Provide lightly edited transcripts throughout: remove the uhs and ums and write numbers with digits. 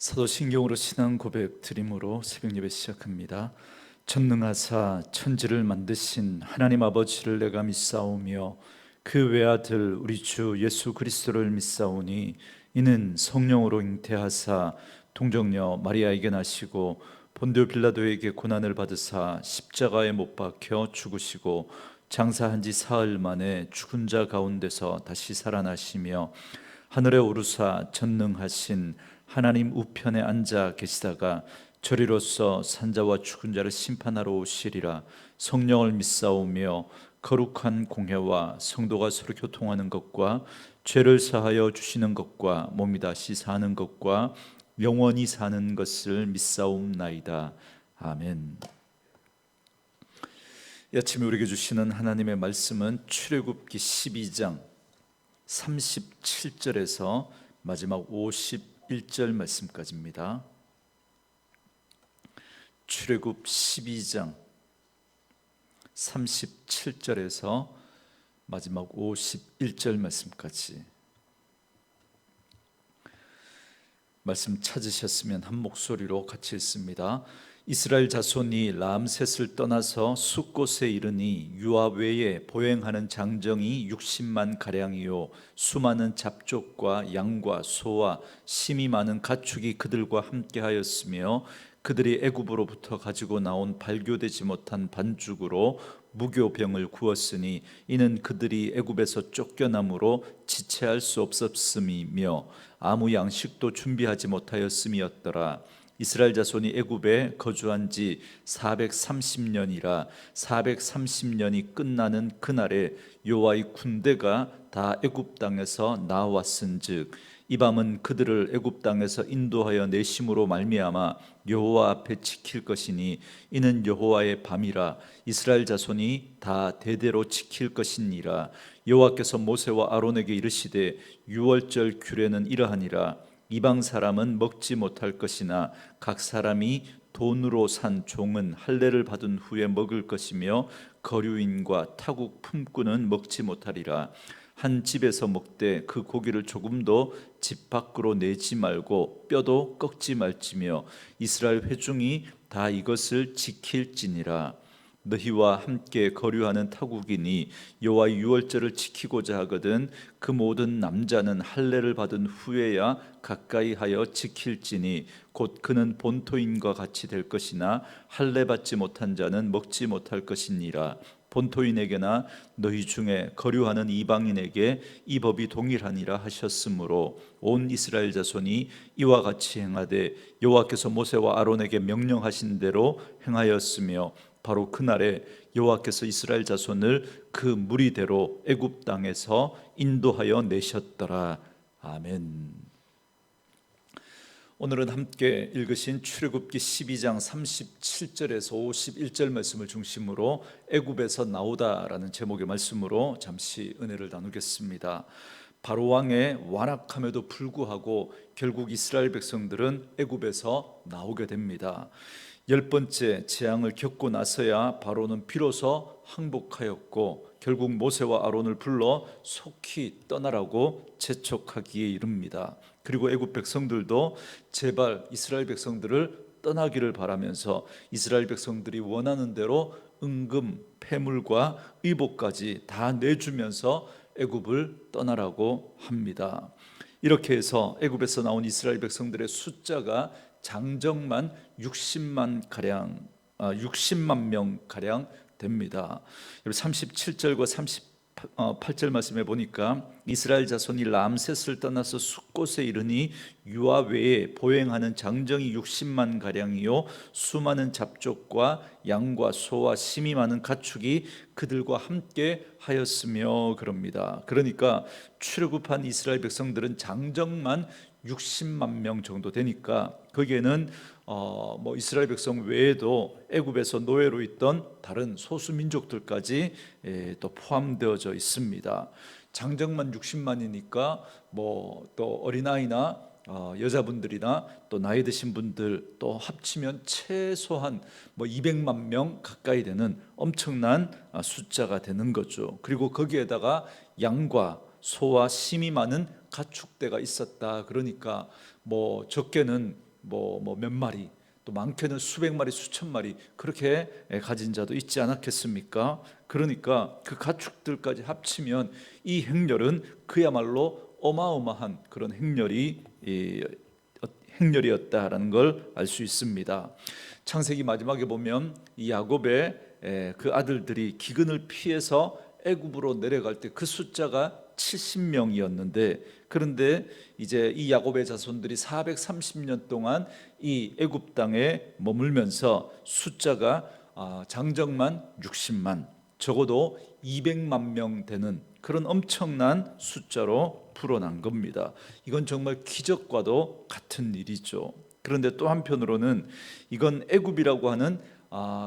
사도신경으로 신앙 고백 드림으로 새벽 예배 시작합니다. 전능하사 천지를 만드신 하나님 아버지를 내가 믿사오며 그 외아들 우리 주 예수 그리스도를 믿사오니 이는 성령으로 잉태하사 동정녀 마리아에게 나시고 본디오 빌라도에게 고난을 받으사 십자가에 못 박혀 죽으시고 장사한 지 사흘 만에 죽은 자 가운데서 다시 살아나시며 하늘에 오르사 전능하신 하나님 우편에 앉아 계시다가 저리로서 산자와 죽은 자를 심판하러 오시리라. 성령을 믿사오며 거룩한 공회와 성도가 서로 교통하는 것과 죄를 사하여 주시는 것과 몸이 다시 사는 것과 영원히 사는 것을 믿사옵나이다. 아멘. 이 아침에 우리에게 주시는 하나님의 말씀은 출애굽기 12장 37절에서 마지막 51절 말씀까지입니다. 출애굽 12장 37절에서 마지막 51절 말씀까지. 말씀 찾으셨으면 한 목소리로 같이 읽습니다. 이스라엘 자손이 람셋을 떠나서 숫곳에 이르니 유아 외에 보행하는 장정이 60만 가량이요 수많은 잡족과 양과 소와 심이 많은 가축이 그들과 함께하였으며 그들이 애굽으로부터 가지고 나온 발교되지 못한 반죽으로 무교병을 구웠으니 이는 그들이 애굽에서 쫓겨남으로 지체할 수 없었음이며 아무 양식도 준비하지 못하였음이었더라. 이스라엘 자손이 애굽에 거주한 지 430년이라 430년이 끝나는 그날에 여호와의 군대가 다 애굽 땅에서 나왔은즉 이 밤은 그들을 애굽 땅에서 인도하여 내심으로 말미암아 여호와 앞에 지킬 것이니 이는 여호와의 밤이라 이스라엘 자손이 다 대대로 지킬 것이니라. 여호와께서 모세와 아론에게 이르시되 유월절 규례는 이러하니라. 이방 사람은 먹지 못할 것이나 각 사람이 돈으로 산 종은 할례를 받은 후에 먹을 것이며 거류인과 타국 품꾼은 먹지 못하리라. 한 집에서 먹되 그 고기를 조금도 집 밖으로 내지 말고 뼈도 꺾지 말지며 이스라엘 회중이 다 이것을 지킬지니라. 너희와 함께 거류하는 타국인이 여호와의 유월절을 지키고자 하거든 그 모든 남자는 할례를 받은 후에야 가까이 하여 지킬지니 곧 그는 본토인과 같이 될 것이나 할례 받지 못한 자는 먹지 못할 것이니라. 본토인에게나 너희 중에 거류하는 이방인에게 이 법이 동일하니라 하셨으므로 온 이스라엘 자손이 이와 같이 행하되 여호와께서 모세와 아론에게 명령하신 대로 행하였으며 바로 그날에 여호와께서 이스라엘 자손을 그 무리대로 애굽 땅에서 인도하여 내셨더라. 아멘. 오늘은 함께 읽으신 출애굽기 12장 37절에서 51절 말씀을 중심으로 애굽에서 나오다라는 제목의 말씀으로 잠시 은혜를 나누겠습니다. 바로 왕의 완악함에도 불구하고 결국 이스라엘 백성들은 애굽에서 나오게 됩니다. 10번째 재앙을 겪고 나서야 바로는 비로소 항복하였고 결국 모세와 아론을 불러 속히 떠나라고 재촉하기에 이릅니다. 그리고 애굽 백성들도 제발 이스라엘 백성들을 떠나기를 바라면서 이스라엘 백성들이 원하는 대로 은금, 폐물과 의복까지 다 내주면서 애굽을 떠나라고 합니다. 이렇게 해서 애굽에서 나온 이스라엘 백성들의 숫자가 장정만 60만 명 가량 됩니다. 37절과 38절 말씀해 보니까 이스라엘 자손이 람셋을 떠나서 숫곳에 이르니 유아 외에 보행하는 장정이 60만 가량이요 수많은 잡족과 양과 소와 심이 많은 가축이 그들과 함께 하였으며 그럽니다. 그러니까 출애굽한 이스라엘 백성들은 장정만 60만 명 정도 되니까 거기에는 이스라엘 백성 외에도 애굽에서 노예로 있던 다른 소수 민족들까지 또 포함되어져 있습니다. 장정만 60만이니까 또 어린아이나 여자분들이나 또 나이 드신 분들 또 합치면 최소한 200만 명 가까이 되는 엄청난 숫자가 되는 거죠. 그리고 거기에다가 양과 소와 심이 많은 가축대가 있었다. 그러니까 적게는 뭐 몇 마리, 또 많게는 수백 마리, 수천 마리 그렇게 가진 자도 있지 않았겠습니까? 그러니까 그 가축들까지 합치면 이 행렬은 그야말로 어마어마한 그런 행렬이었다라는 걸 알 수 있습니다. 창세기 마지막에 보면 이 야곱의 그 아들들이 기근을 피해서 애굽으로 내려갈 때 그 숫자가 70명이었는데, 그런데 이제 이 야곱의 자손들이 430년 동안 이 애굽 땅에 머물면서 숫자가 장정만 60만, 적어도 200만 명 되는 그런 엄청난 숫자로 불어난 겁니다. 이건 정말 기적과도 같은 일이죠. 그런데 또 한편으로는 이건 애굽이라고 하는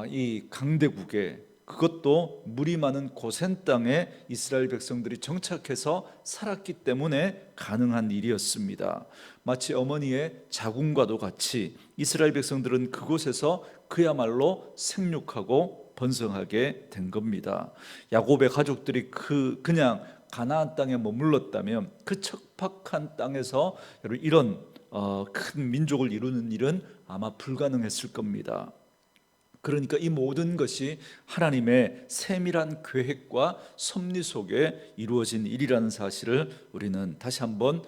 이 강대국에, 그것도 물이 많은 고센 땅에 이스라엘 백성들이 정착해서 살았기 때문에 가능한 일이었습니다. 마치 어머니의 자궁과도 같이 이스라엘 백성들은 그곳에서 그야말로 생육하고 번성하게 된 겁니다. 야곱의 가족들이 그냥 가나안 땅에 머물렀다면 그 척박한 땅에서 이런 큰 민족을 이루는 일은 아마 불가능했을 겁니다. 그러니까 이 모든 것이 하나님의 세밀한 계획과 섭리 속에 이루어진 일이라는 사실을 우리는 다시 한번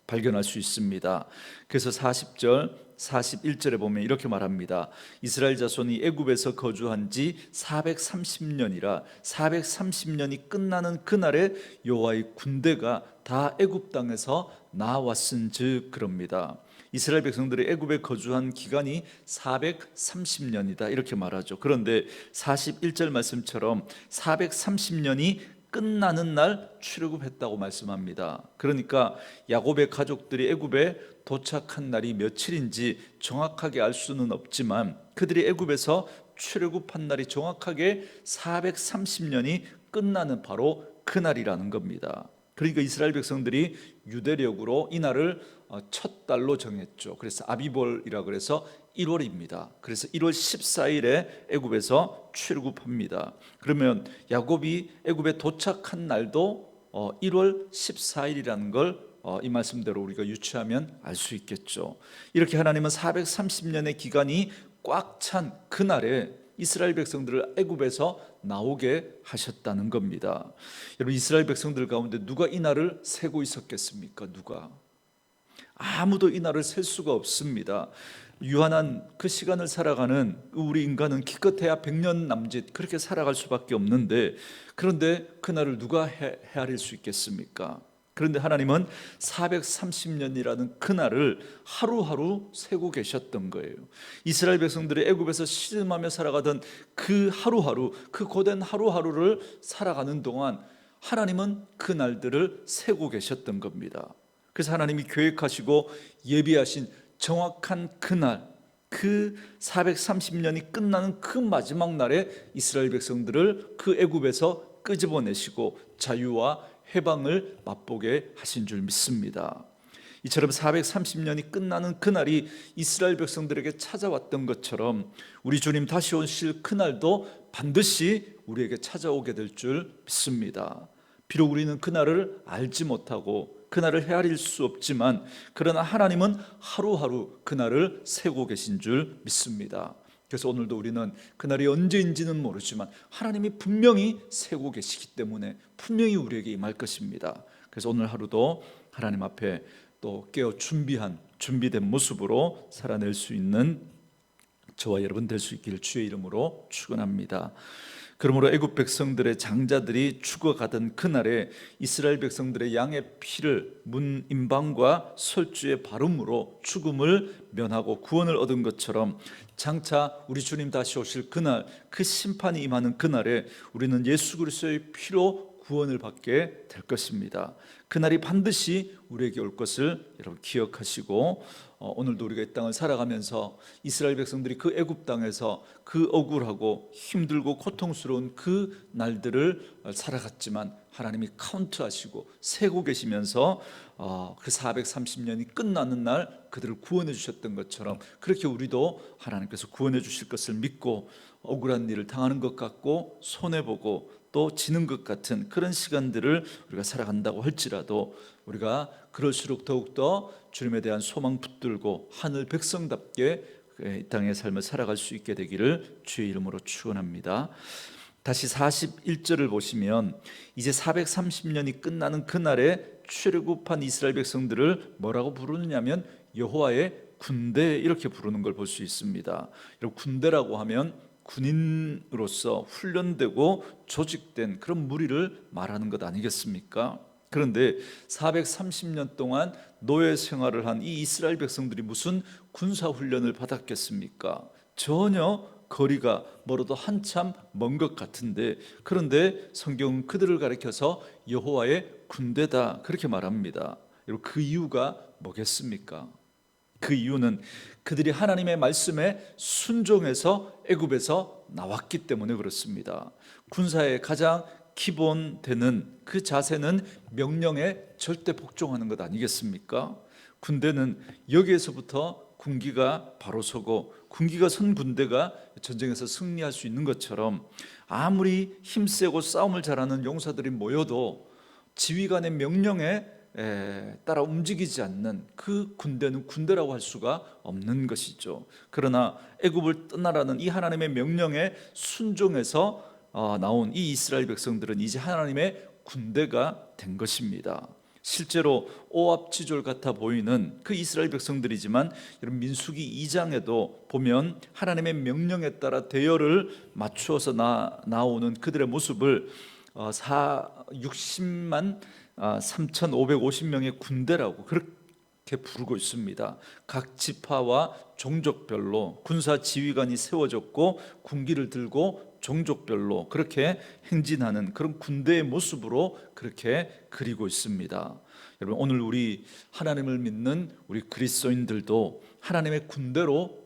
발견할 수 있습니다. 그래서 40절 41절에 보면 이렇게 말합니다. 이스라엘 자손이 애굽에서 거주한 지 430년이라 430년이 끝나는 그날에 여호와의 군대가 다 애굽 땅에서 나왔은즉 그럽니다. 이스라엘 백성들이 애굽에 거주한 기간이 430년이다 이렇게 말하죠. 그런데 41절 말씀처럼 430년이 끝나는 날 출애굽했다고 말씀합니다. 그러니까 야곱의 가족들이 애굽에 도착한 날이 며칠인지 정확하게 알 수는 없지만 그들이 애굽에서 출애굽한 날이 정확하게 430년이 끝나는 바로 그날이라는 겁니다. 그러니까 이스라엘 백성들이 유대력으로 이 날을 첫 달로 정했죠. 그래서 아비볼이라 그래서 1월입니다. 그래서 1월 14일에 애굽에서 출애굽합니다. 그러면 야곱이 애굽에 도착한 날도 1월 14일이라는 걸 이 말씀대로 우리가 유추하면 알 수 있겠죠. 이렇게 하나님은 430년의 기간이 꽉 찬 그날에 이스라엘 백성들을 애굽에서 나오게 하셨다는 겁니다. 여러분, 이스라엘 백성들 가운데 누가 이 날을 세고 있었겠습니까? 누가? 아무도 이 날을 셀 수가 없습니다. 유한한 그 시간을 살아가는 우리 인간은 기껏해야 100년 남짓 그렇게 살아갈 수밖에 없는데, 그런데 그 날을 누가 헤아릴 수 있겠습니까? 그런데 하나님은 430년이라는 그 날을 하루하루 세고 계셨던 거예요. 이스라엘 백성들이 애굽에서 신음하며 살아가던 그 하루하루, 그 고된 하루하루를 살아가는 동안 하나님은 그 날들을 세고 계셨던 겁니다. 그래서 하나님이 계획하시고 예비하신 정확한 그날, 그 430년이 끝나는 그 마지막 날에 이스라엘 백성들을 그 애굽에서 끄집어내시고 자유와 해방을 맛보게 하신 줄 믿습니다. 이처럼 430년이 끝나는 그날이 이스라엘 백성들에게 찾아왔던 것처럼 우리 주님 다시 오실 그날도 반드시 우리에게 찾아오게 될 줄 믿습니다. 비록 우리는 그날을 알지 못하고 그날을 헤아릴 수 없지만, 그러나 하나님은 하루하루 그날을 세고 계신 줄 믿습니다. 그래서 오늘도 우리는 그날이 언제인지는 모르지만 하나님이 분명히 세고 계시기 때문에 분명히 우리에게 임할 것입니다. 그래서 오늘 하루도 하나님 앞에 또 깨어 준비된 모습으로 살아낼 수 있는 저와 여러분 될 수 있기를 주의 이름으로 축원합니다. 그러므로 애굽 백성들의 장자들이 죽어가던 그날에 이스라엘 백성들의 양의 피를 문 임방과 설주의 바름으로 죽음을 면하고 구원을 얻은 것처럼 장차 우리 주님 다시 오실 그날, 그 심판이 임하는 그날에 우리는 예수 그리스도의 피로 구원을 받게 될 것입니다. 그날이 반드시 우리에게 올 것을 여러분 기억하시고, 오늘도 우리가 이 땅을 살아가면서 이스라엘 백성들이 그 애굽 땅에서 그 억울하고 힘들고 고통스러운 그 날들을 살아갔지만 하나님이 카운트하시고 세고 계시면서 그 430년이 끝나는 날 그들을 구원해 주셨던 것처럼, 그렇게 우리도 하나님께서 구원해 주실 것을 믿고 억울한 일을 당하는 것 같고 손해보고 또 지는 것 같은 그런 시간들을 우리가 살아간다고 할지라도 우리가 그럴수록 더욱더 주님에 대한 소망 붙들고 하늘 백성답게 이 땅의 삶을 살아갈 수 있게 되기를 주의 이름으로 축원합니다. 다시 41절을 보시면 이제 430년이 끝나는 그날에 출애굽한 이스라엘 백성들을 뭐라고 부르느냐면 여호와의 군대, 이렇게 부르는 걸 볼 수 있습니다. 여러분, 군대라고 하면 군인으로서 훈련되고 조직된 그런 무리를 말하는 것 아니겠습니까? 그런데 430년 동안 노예 생활을 한 이 이스라엘 백성들이 무슨 군사 훈련을 받았겠습니까? 전혀 거리가 멀어도 한참 먼 것 같은데, 그런데 성경은 그들을 가리켜서 여호와의 군대다 그렇게 말합니다. 여러분, 그 이유가 뭐겠습니까? 그 이유는 그들이 하나님의 말씀에 순종해서 애굽에서 나왔기 때문에 그렇습니다. 군사의 가장 기본되는 그 자세는 명령에 절대 복종하는 것 아니겠습니까? 군대는 여기에서부터 군기가 바로 서고, 군기가 선 군대가 전쟁에서 승리할 수 있는 것처럼, 아무리 힘세고 싸움을 잘하는 용사들이 모여도 지휘관의 명령에 따라 움직이지 않는 그 군대는 군대라고 할 수가 없는 것이죠. 그러나 애굽을 떠나라는 이 하나님의 명령에 순종해서 나온 이 이스라엘 백성들은 이제 하나님의 군대가 된 것입니다. 실제로 오합지졸 같아 보이는 그 이스라엘 백성들이지만, 여러분, 민수기 2장에도 보면 하나님의 명령에 따라 대열을 맞추어서 나오는 그들의 모습을 60만 3,550명의 군대라고 그렇게 부르고 있습니다. 각 지파와 종족별로 군사 지휘관이 세워졌고, 군기를 들고 종족별로 그렇게 행진하는 그런 군대의 모습으로 그렇게 그리고 있습니다. 여러분, 오늘 우리 하나님을 믿는 우리 그리스도인들도 하나님의 군대로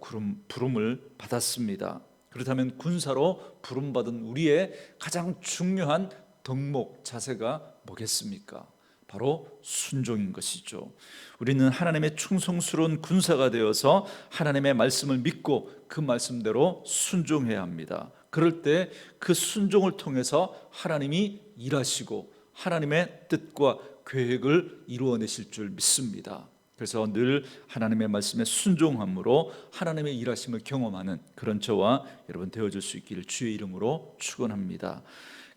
부름을 받았습니다. 그렇다면 군사로 부름받은 우리의 가장 중요한 덕목, 자세가 뭐겠습니까? 바로 순종인 것이죠. 우리는 하나님의 충성스러운 군사가 되어서 하나님의 말씀을 믿고 그 말씀대로 순종해야 합니다. 그럴 때 그 순종을 통해서 하나님이 일하시고 하나님의 뜻과 계획을 이루어내실 줄 믿습니다. 그래서 늘 하나님의 말씀에 순종함으로 하나님의 일하심을 경험하는 그런 저와 여러분 되어줄 수 있기를 주의 이름으로 축원합니다.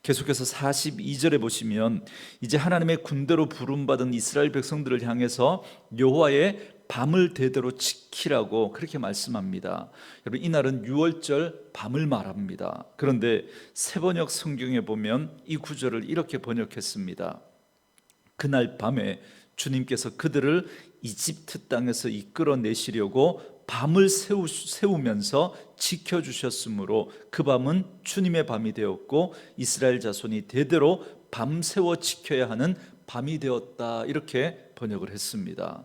계속해서 42절에 보시면 이제 하나님의 군대로 부름받은 이스라엘 백성들을 향해서 여호와의 밤을 대대로 지키라고 그렇게 말씀합니다. 여러분, 이날은 유월절 밤을 말합니다. 그런데 새번역 성경에 보면 이 구절을 이렇게 번역했습니다. 그날 밤에 주님께서 그들을 이집트 땅에서 이끌어내시려고 밤을 세우면서 지켜주셨으므로 그 밤은 주님의 밤이 되었고 이스라엘 자손이 대대로 밤새워 지켜야 하는 밤이 되었다, 이렇게 번역을 했습니다.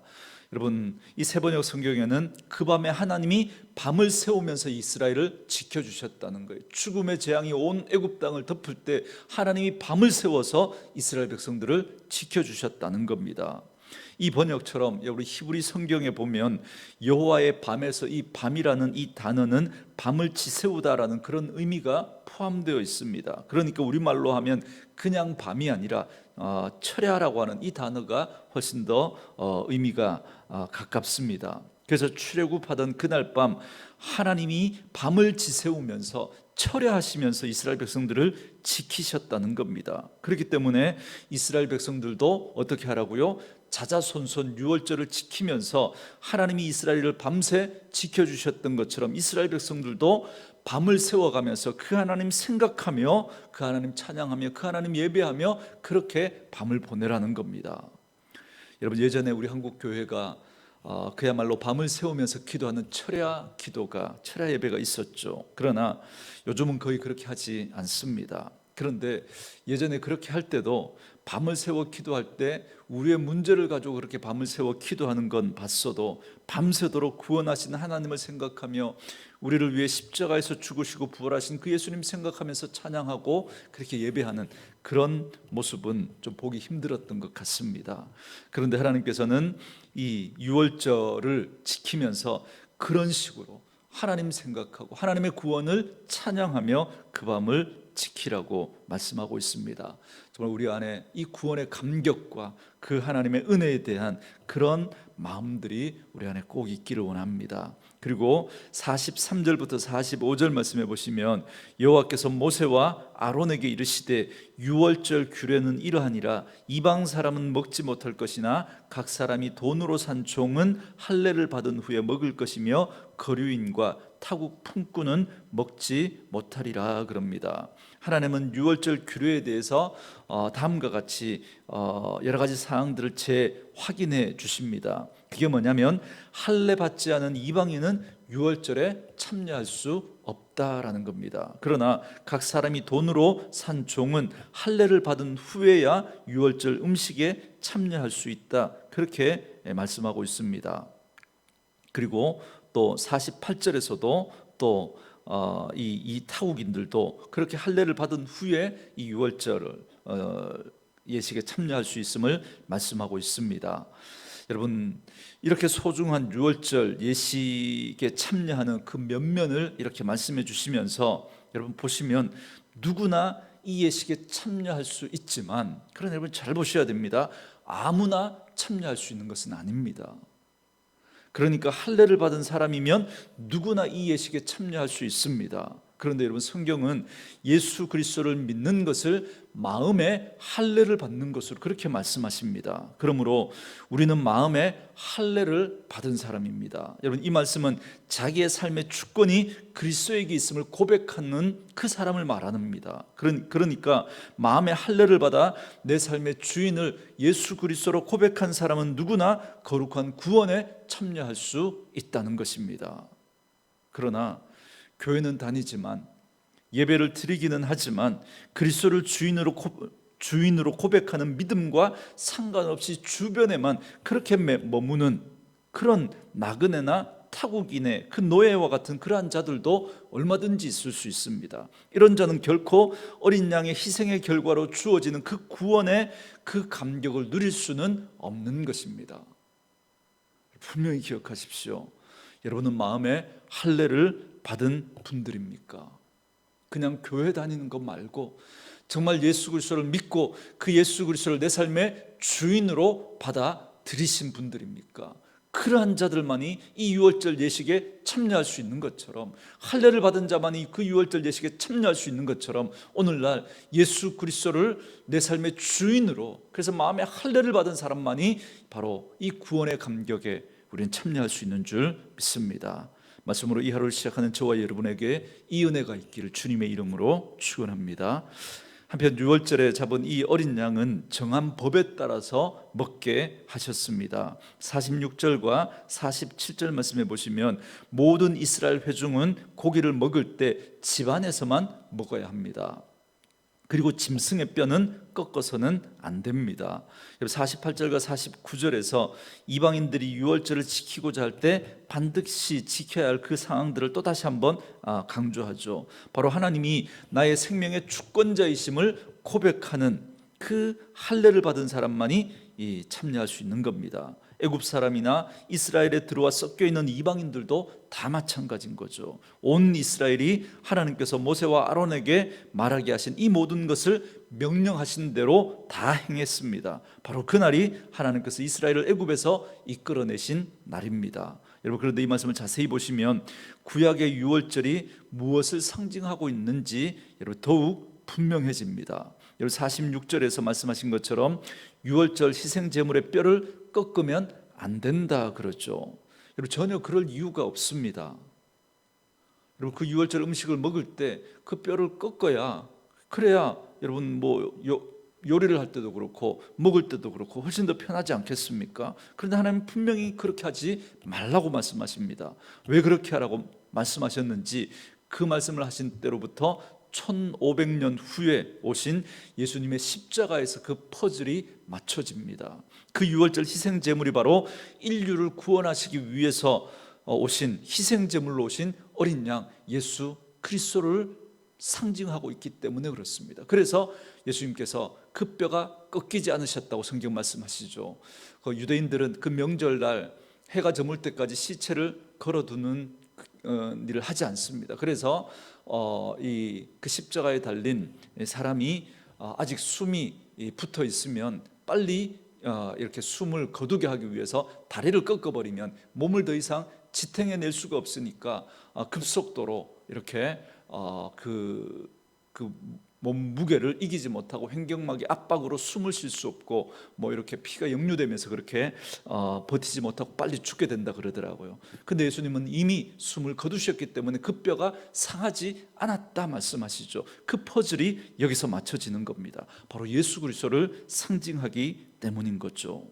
여러분, 이 새번역 성경에는 그 밤에 하나님이 밤을 세우면서 이스라엘을 지켜주셨다는 거예요. 죽음의 재앙이 온 애굽 땅을 덮을 때 하나님이 밤을 세워서 이스라엘 백성들을 지켜주셨다는 겁니다. 이 번역처럼 우리 히브리 성경에 보면 여호와의 밤에서 이 밤이라는 이 단어는 밤을 지새우다라는 그런 의미가 포함되어 있습니다. 그러니까 우리말로 하면 그냥 밤이 아니라 철야라고 하는 이 단어가 훨씬 더 의미가 가깝습니다. 그래서 출애굽하던 그날 밤 하나님이 밤을 지새우면서 철야하시면서 이스라엘 백성들을 지키셨다는 겁니다. 그렇기 때문에 이스라엘 백성들도 어떻게 하라고요? 자자손손 유월절을 지키면서 하나님이 이스라엘을 밤새 지켜주셨던 것처럼 이스라엘 백성들도 밤을 세워가면서 그 하나님 생각하며 그 하나님 찬양하며 그 하나님 예배하며 그렇게 밤을 보내라는 겁니다. 여러분, 예전에 우리 한국 교회가 그야말로 밤을 세우면서 기도하는 철야 기도가, 철야 예배가 있었죠. 그러나 요즘은 거의 그렇게 하지 않습니다. 그런데 예전에 그렇게 할 때도 밤을 세워 기도할 때 우리의 문제를 가지고 그렇게 밤을 세워 기도하는 건 봤어도 밤새도록 구원하신 하나님을 생각하며 우리를 위해 십자가에서 죽으시고 부활하신 그 예수님 생각하면서 찬양하고 그렇게 예배하는 그런 모습은 좀 보기 힘들었던 것 같습니다. 그런데 하나님께서는 이 유월절을 지키면서 그런 식으로 하나님 생각하고 하나님의 구원을 찬양하며 그 밤을 지키라고 말씀하고 있습니다. 정말 우리 안에 이 구원의 감격과 그 하나님의 은혜에 대한 그런 마음들이 우리 안에 꼭 있기를 원합니다. 그리고 43절부터 45절 말씀해 보시면 여호와께서 모세와 아론에게 이르시되 유월절 규례는 이러하니라 이방 사람은 먹지 못할 것이나 각 사람이 돈으로 산 종은 할례를 받은 후에 먹을 것이며 거류인과 타국 품꾼은 먹지 못하리라 그럽니다. 하나님은 유월절 규례에 대해서 다음과 같이 여러 가지 사항들을 재확인해 주십니다. 그게 뭐냐면 할례 받지 않은 이방인은 유월절에 참여할 수 없다라는 겁니다. 그러나 각 사람이 돈으로 산 종은 할례를 받은 후에야 유월절 음식에 참여할 수 있다. 그렇게 말씀하고 있습니다. 그리고 또 48절에서도 또 이 타국인들도 그렇게 할례를 받은 후에 이 유월절을 예식에 참여할 수 있음을 말씀하고 있습니다. 여러분, 이렇게 소중한 유월절 예식에 참여하는 그 면면을 이렇게 말씀해 주시면서 여러분 보시면 누구나 이 예식에 참여할 수 있지만, 그러나 여러분 잘 보셔야 됩니다. 아무나 참여할 수 있는 것은 아닙니다. 그러니까 할례를 받은 사람이면 누구나 이 예식에 참여할 수 있습니다. 그런데 여러분, 성경은 예수 그리스도를 믿는 것을 마음에 할례를 받는 것으로 그렇게 말씀하십니다. 그러므로 우리는 마음에 할례를 받은 사람입니다. 여러분, 이 말씀은 자기의 삶의 주권이 그리스도에게 있음을 고백하는 그 사람을 말합니다. 그러니까 마음에 할례를 받아 내 삶의 주인을 예수 그리스도로 고백한 사람은 누구나 거룩한 구원에 참여할 수 있다는 것입니다. 그러나 교회는 다니지만 예배를 드리기는 하지만 그리스도를 주인으로 고백하는 믿음과 상관없이 주변에만 그렇게 머무는 그런 나그네나 타국인의 그 노예와 같은 그러한 자들도 얼마든지 있을 수 있습니다. 이런 자는 결코 어린 양의 희생의 결과로 주어지는 그 구원의 그 감격을 누릴 수는 없는 것입니다. 분명히 기억하십시오. 여러분은 마음에 할례를 받은 분들입니까? 그냥 교회 다니는 것 말고 정말 예수 그리스도를 믿고 그 예수 그리스도를 내 삶의 주인으로 받아들이신 분들입니까? 그러한 자들만이 이 유월절 예식에 참여할 수 있는 것처럼, 할례를 받은 자만이 그 유월절 예식에 참여할 수 있는 것처럼, 오늘날 예수 그리스도를 내 삶의 주인으로, 그래서 마음에 할례를 받은 사람만이 바로 이 구원의 감격에 우리는 참여할 수 있는 줄 믿습니다. 말씀으로 이 하루를 시작하는 저와 여러분에게 이 은혜가 있기를 주님의 이름으로 축원합니다. 한편 유월절에 잡은 이 어린 양은 정한 법에 따라서 먹게 하셨습니다. 46절과 47절 말씀해 보시면 모든 이스라엘 회중은 고기를 먹을 때 집안에서만 먹어야 합니다. 그리고 짐승의 뼈는 꺾어서는 안 됩니다. 48절과 49절에서 이방인들이 유월절을 지키고자 할 때 반드시 지켜야 할 그 상황들을 또 다시 한번 강조하죠. 바로 하나님이 나의 생명의 주권자이심을 고백하는 그 할례를 받은 사람만이 참여할 수 있는 겁니다. 애굽 사람이나 이스라엘에 들어와 섞여 있는 이방인들도 다 마찬가지인 거죠. 온 이스라엘이 하나님께서 모세와 아론에게 말하게 하신 이 모든 것을 명령하신 대로 다 행했습니다. 바로 그날이 하나님께서 이스라엘을 애굽에서 이끌어내신 날입니다. 여러분, 그런데 이 말씀을 자세히 보시면 구약의 유월절이 무엇을 상징하고 있는지 여러분 더욱 분명해집니다. 여러분 46절에서 말씀하신 것처럼 유월절 희생 제물의 뼈를 꺾으면 안 된다 그러죠. 여러분, 전혀 그럴 이유가 없습니다. 여러분, 그 유월절 음식을 먹을 때 그 뼈를 꺾어야, 그래야 여러분 요리를 할 때도 그렇고 먹을 때도 그렇고 훨씬 더 편하지 않겠습니까? 그런데 하나님 분명히 그렇게 하지 말라고 말씀하십니다. 왜 그렇게 하라고 말씀하셨는지 그 말씀을 하신 때로부터 1500년 후에 오신 예수님의 십자가에서 그 퍼즐이 맞춰집니다. 그 유월절 희생 제물이 바로 인류를 구원하시기 위해서 오신 희생 제물로 오신 어린 양 예수 그리스도를 상징하고 있기 때문에 그렇습니다. 그래서 예수님께서 그 뼈가 꺾이지 않으셨다고 성경 말씀하시죠. 유대인들은 그 명절날 해가 저물 때까지 시체를 걸어두는 일을 하지 않습니다. 그래서 그 십자가에 달린 사람이 아직 숨이 붙어 있으면 빨리 이렇게 숨을 거두게 하기 위해서 다리를 꺾어버리면 몸을 더 이상 지탱해낼 수가 없으니까 급속도로 이렇게 그 몸 무게를 이기지 못하고 횡격막의 압박으로 숨을 쉴 수 없고 뭐 이렇게 피가 역류되면서 그렇게 버티지 못하고 빨리 죽게 된다 그러더라고요. 근데 예수님은 이미 숨을 거두셨기 때문에 그 뼈가 상하지 않았다 말씀하시죠. 그 퍼즐이 여기서 맞춰지는 겁니다. 바로 예수 그리스도를 상징하기 때문인 거죠.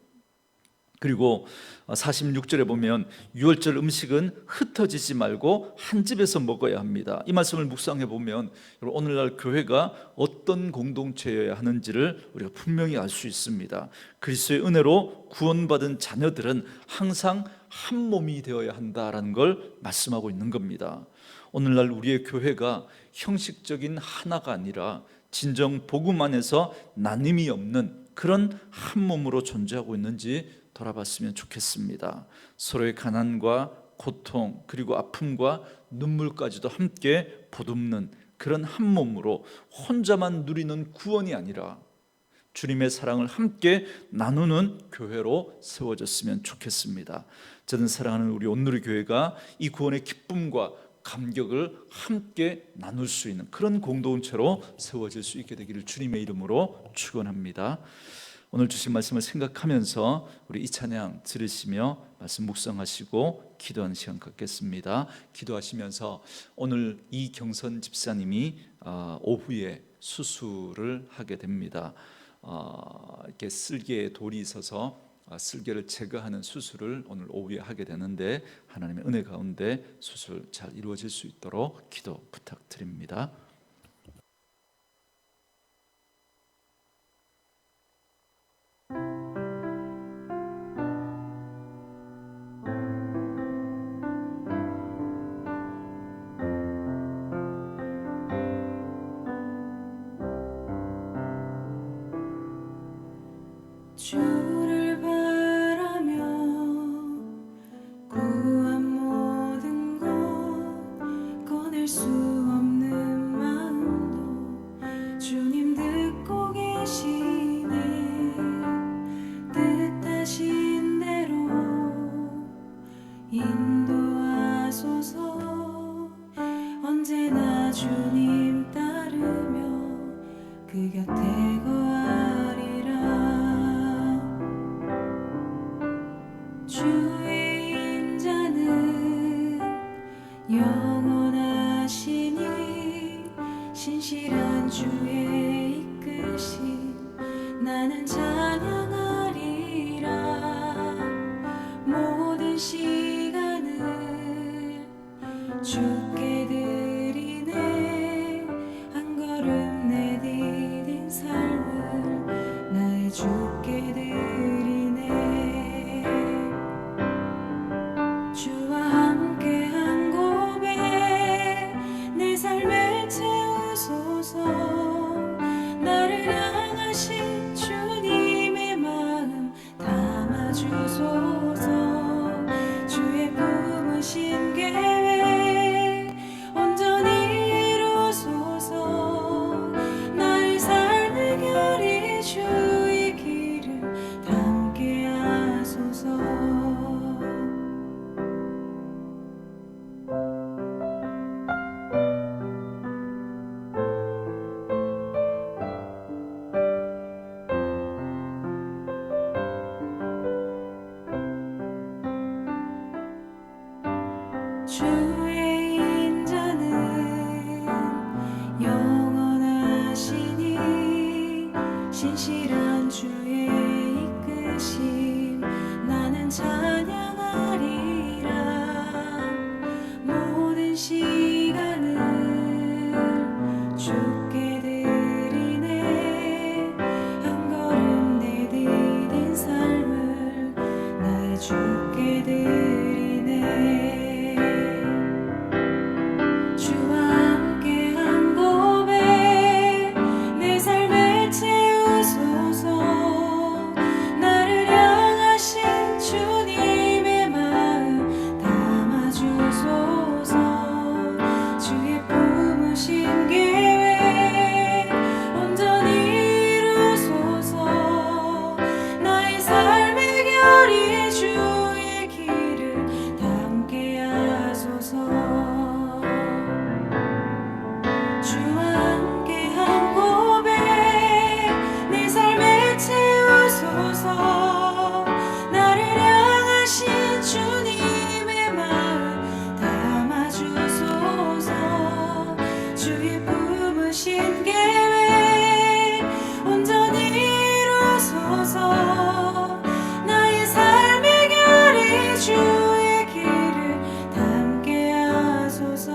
그리고 46절에 보면 유월절 음식은 흩어지지 말고 한 집에서 먹어야 합니다. 이 말씀을 묵상해 보면 오늘날 교회가 어떤 공동체여야 하는지를 우리가 분명히 알 수 있습니다. 그리스도의 은혜로 구원받은 자녀들은 항상 한 몸이 되어야 한다라는 걸 말씀하고 있는 겁니다. 오늘날 우리의 교회가 형식적인 하나가 아니라 진정 복음 안에서 나눔이 없는 그런 한 몸으로 존재하고 있는지 돌아봤으면 좋겠습니다. 서로의 가난과 고통 그리고 아픔과 눈물까지도 함께 보듬는 그런 한 몸으로 혼자만 누리는 구원이 아니라 주님의 사랑을 함께 나누는 교회로 세워졌으면 좋겠습니다. 저는 사랑하는 우리 온누리 교회가 이 구원의 기쁨과 감격을 함께 나눌 수 있는 그런 공동체로 세워질 수 있게 되기를 주님의 이름으로 축원합니다. 오늘 주신 말씀을 생각하면서 우리 이 찬양 들으시며 말씀 묵상하시고 기도하는 시간 갖겠습니다. 기도하시면서 오늘 이경선 집사님이 오후에 수술을 하게 됩니다. 이렇게 쓸개에 돌이 있어서 쓸개를 제거하는 수술을 오늘 오후에 하게 되는데 하나님의 은혜 가운데 수술 잘 이루어질 수 있도록 기도 부탁드립니다. 주를 바라며 구한 모든 것 꺼낼 수 없는 마음도 주님 듣고 계시네. 뜻하신 대로 인도하소서. 언제나 주님 따르며 그 곁에 거하리라. 주의 인자는 영원하시니 신실한 주의 이끄심 나는 찬양하리라. 모든 시간을 주께 드리네. 한 걸음 내디딘 삶을 나의 주께 드리네. 주와 함께한 고백 내 삶을 채우소서. 나를 향하신 주님의 마음 담아주소서. 주의 품으신 계획 온전히 이루소서. 나의 삶의 결이 주의 길을 담게 하소서. 주의 인자는 영원하시니 신실한 주의 이끄심 나는 찬양하리라. 모든 시간을 주께 드리네. 한 걸음 내디딘 삶을 나의 주께 드리네. 주와 함께한 고백 내 삶을 채우소서. 나를 향하신 주님 하소서. 나의 삶의 결이 주의 길을 담게 하소서.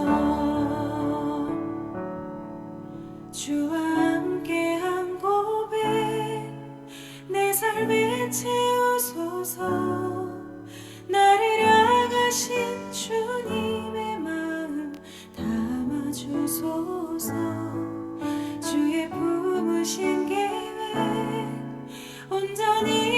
주와 함께한 고백 내 삶에 채우소서. 나를 향하신 주님의 마음 담아주소서. 주의 품으신 계획 온전히